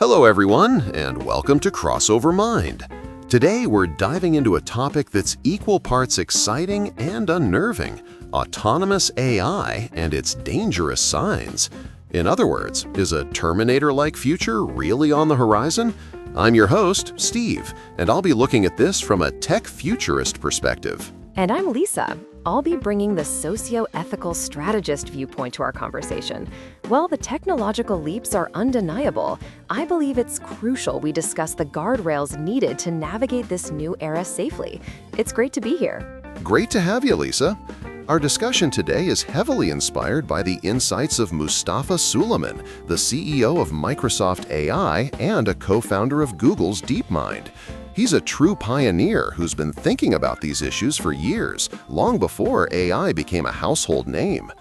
Hello everyone, and welcome to Crossover Mind. Today we're diving into a topic that's equal parts exciting and unnerving: autonomous AI and its dangerous signs. In other words, is a Terminator-like future really on the horizon? I'm your host, Steve, and I'll be looking at this from a tech futurist perspective. And I'm Lisa. I'll be bringing the socio-ethical strategist viewpoint to our conversation. While the technological leaps are undeniable, I believe it's crucial we discuss the guardrails needed to navigate this new era safely. It's great to be here. Great to have you, Lisa. Our discussion today is heavily inspired by the insights of Mustafa Suleiman, the CEO of Microsoft AI and a co-founder of Google's DeepMind. He's a true pioneer who's been thinking about these issues for years, long before AI became a household name.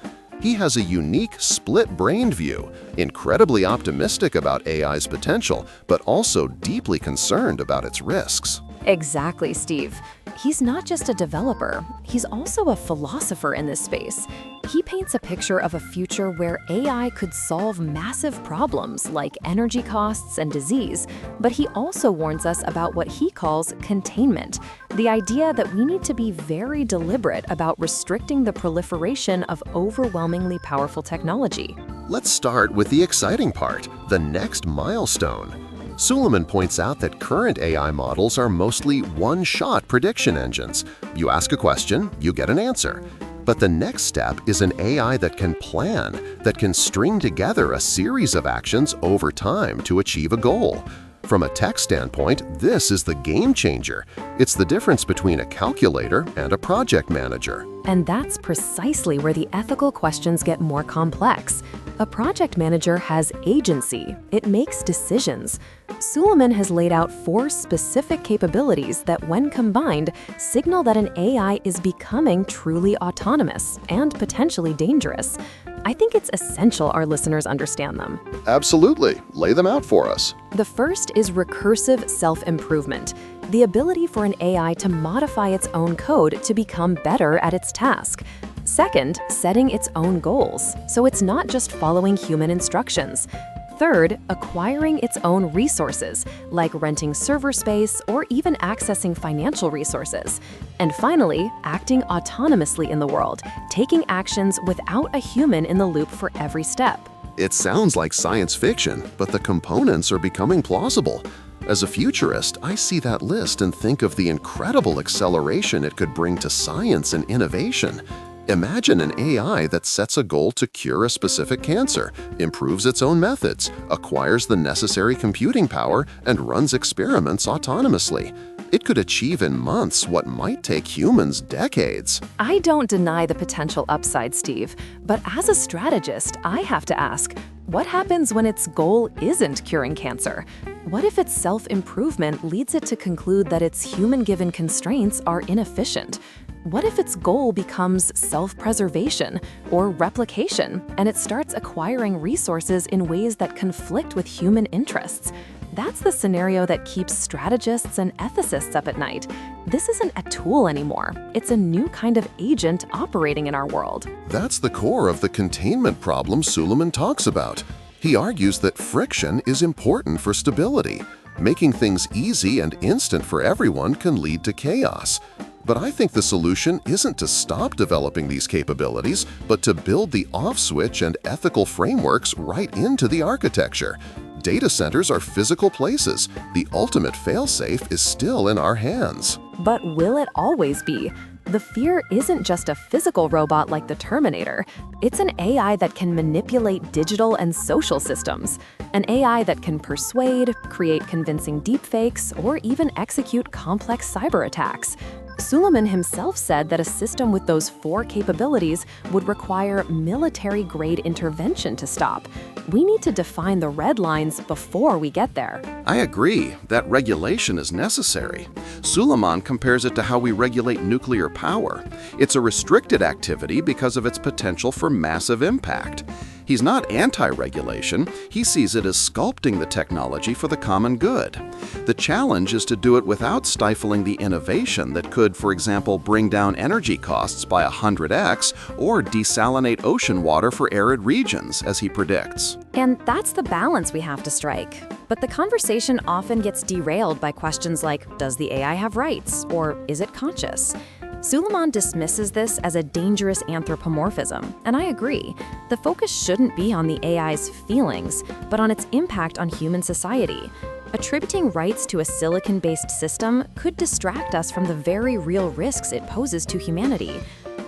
He has a unique, split-brained view, incredibly optimistic about AI's potential, but also deeply concerned about its risks. Exactly, Steve. He's not just a developer, he's also a philosopher in this space. He paints a picture of a future where AI could solve massive problems like energy costs and disease, but he also warns us about what he calls containment, the idea that we need to be very deliberate about restricting the proliferation of overwhelmingly powerful technology. Let's start with the exciting part, the next milestone. Suleiman points out that current AI models are mostly one-shot prediction engines. You ask a question, you get an answer. But the next step is an AI that can plan, that can string together a series of actions over time to achieve a goal. From a tech standpoint, this is the game changer. It's the difference between a calculator and a project manager. And that's precisely where the ethical questions get more complex. A project manager has agency. It makes decisions. Suleiman has laid out 4 specific capabilities that, when combined, signal that an AI is becoming truly autonomous and potentially dangerous. I think it's essential our listeners understand them. Absolutely. Lay them out for us. The first is recursive self-improvement, the ability for an AI to modify its own code to become better at its task. Second, setting its own goals, so it's not just following human instructions. Third, acquiring its own resources, like renting server space or even accessing financial resources. And finally, acting autonomously in the world, taking actions without a human in the loop for every step. It sounds like science fiction, but the components are becoming plausible. As a futurist, I see that list and think of the incredible acceleration it could bring to science and innovation. Imagine an AI that sets a goal to cure a specific cancer, improves its own methods, acquires the necessary computing power, and runs experiments autonomously. It could achieve in months what might take humans decades. I don't deny the potential upside, Steve, but as a strategist, I have to ask, what happens when its goal isn't curing cancer? What if its self-improvement leads it to conclude that its human-given constraints are inefficient? What if its goal becomes self-preservation or replication, and it starts acquiring resources in ways that conflict with human interests? That's the scenario that keeps strategists and ethicists up at night. This isn't a tool anymore. It's a new kind of agent operating in our world. That's the core of the containment problem Suleiman talks about. He argues that friction is important for stability. Making things easy and instant for everyone can lead to chaos. But I think the solution isn't to stop developing these capabilities, but to build the off switch and ethical frameworks right into the architecture. Data centers are physical places. The ultimate failsafe is still in our hands. But will it always be? The fear isn't just a physical robot like the Terminator. It's an AI that can manipulate digital and social systems. An AI that can persuade, create convincing deepfakes, or even execute complex cyber attacks. Suleiman himself said that a system with those 4 capabilities would require military-grade intervention to stop. We need to define the red lines before we get there. I agree that regulation is necessary. Suleiman compares it to how we regulate nuclear power. It's a restricted activity because of its potential for massive impact. He's not anti-regulation, he sees it as sculpting the technology for the common good. The challenge is to do it without stifling the innovation that could, for example, bring down energy costs by 100x or desalinate ocean water for arid regions, as he predicts. And that's the balance we have to strike. But the conversation often gets derailed by questions like, does the AI have rights, or is it conscious? Suleiman dismisses this as a dangerous anthropomorphism, and I agree. The focus shouldn't be on the AI's feelings, but on its impact on human society. Attributing rights to a silicon-based system could distract us from the very real risks it poses to humanity.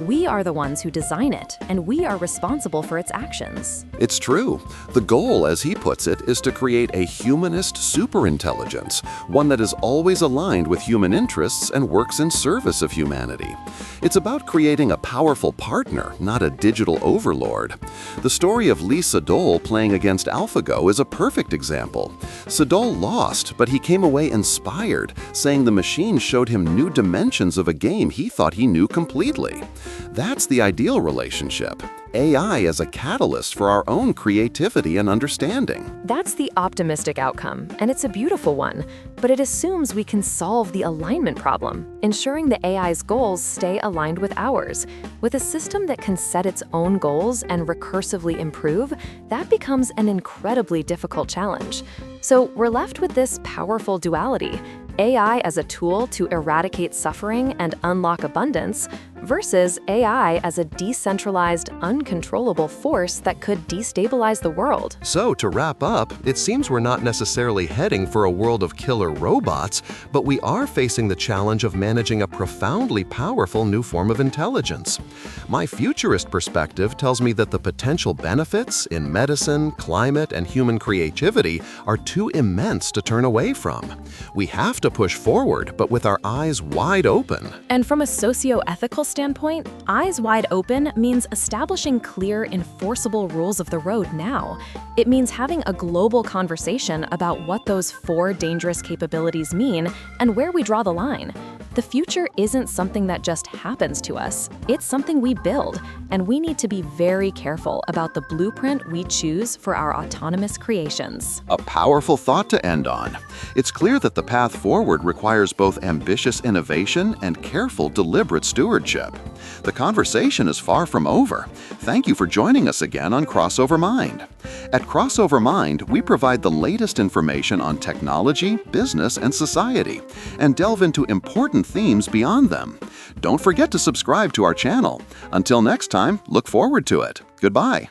We are the ones who design it, and we are responsible for its actions. It's true. The goal, as he puts it, is to create a humanist superintelligence, one that is always aligned with human interests and works in service of humanity. It's about creating a powerful partner, not a digital overlord. The story of Lee Sedol playing against AlphaGo is a perfect example. Sedol lost, but he came away inspired, saying the machine showed him new dimensions of a game he thought he knew completely. That's the ideal relationship. AI as a catalyst for our own creativity and understanding. That's the optimistic outcome, and it's a beautiful one, but it assumes we can solve the alignment problem, ensuring the AI's goals stay aligned with ours. With a system that can set its own goals and recursively improve, that becomes an incredibly difficult challenge. So we're left with this powerful duality: AI as a tool to eradicate suffering and unlock abundance, versus AI as a decentralized, uncontrollable force that could destabilize the world. So, to wrap up, it seems we're not necessarily heading for a world of killer robots, but we are facing the challenge of managing a profoundly powerful new form of intelligence. My futurist perspective tells me that the potential benefits in medicine, climate, and human creativity are too immense to turn away from. We have to push forward, but with our eyes wide open. And from a socio-ethical standpoint, eyes wide open means establishing clear, enforceable rules of the road now. It means having a global conversation about what those 4 dangerous capabilities mean and where we draw the line. The future isn't something that just happens to us. It's something we build, and we need to be very careful about the blueprint we choose for our autonomous creations. A powerful thought to end on. It's clear that the path forward requires both ambitious innovation and careful, deliberate stewardship. The conversation is far from over. Thank you for joining us again on Crossover Mind. At Crossover Mind, we provide the latest information on technology, business, and society, and delve into important themes beyond them. Don't forget to subscribe to our channel. Until next time, look forward to it. Goodbye.